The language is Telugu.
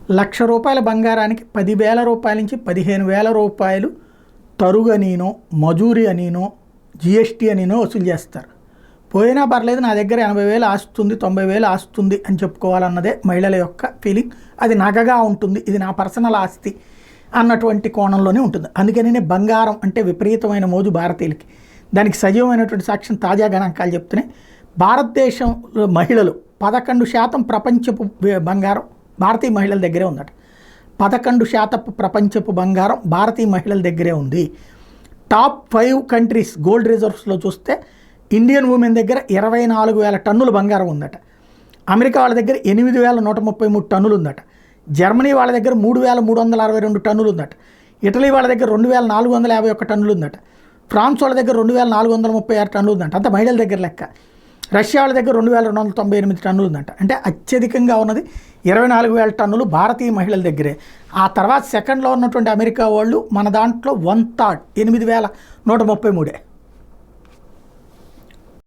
రూ. 1,00,000 బంగారానికి 10,000 రూపాయల నుంచి 15,000 రూపాయలు తరుగు అనినో, మజూరి అనినో, జిఎస్టీ అనినో వసూలు చేస్తారు. పోయినా పర్లేదు, నా దగ్గర 80,000 ఆస్తుంది, 90,000 ఆస్తుంది అని చెప్పుకోవాలన్నదే మహిళల యొక్క ఫీలింగ్. అది నగగా ఉంటుంది, ఇది నా పర్సనల్ ఆస్తి అన్నటువంటి కోణంలోనే ఉంటుంది. అందుకనే బంగారం అంటే విపరీతమైన మోజు భారతీయులకి. దానికి సజీవమైనటువంటి సాక్ష్యం తాజా గణాంకాలు చెప్తున్నాయి. భారతదేశంలో మహిళలు 11% ప్రపంచపు బంగారం భారతీయ మహిళల దగ్గరే ఉందట. 11% ప్రపంచపు బంగారం భారతీయ మహిళల దగ్గరే ఉంది. టాప్ 5 కంట్రీస్ గోల్డ్ రిజర్వ్స్లో చూస్తే ఇండియన్ ఉమెన్ దగ్గర 24,000 టన్నుల బంగారం ఉందట. అమెరికా వాళ్ళ దగ్గర 8,133 టన్నులు ఉందట. జర్మనీ వాళ్ళ దగ్గర 3,362 టన్నులు ఉందట. ఇటలీ వాళ్ళ దగ్గర 2,451 టన్నులు ఉందట. ఫ్రాన్స్ వాళ్ళ దగ్గర 2,436 టన్నులు ఉందంట. అంత మహిళల దగ్గర లెక్క. రష్యా వాళ్ళ దగ్గర 2,298 టన్నులు ఉందంట. అంటే అత్యధికంగా ఉన్నది 24,000 టన్నులు భారతీయ మహిళల దగ్గరే. ఆ తర్వాత సెకండ్లో ఉన్నటువంటి అమెరికా వాళ్ళు మన దాంట్లో 1/3 8,133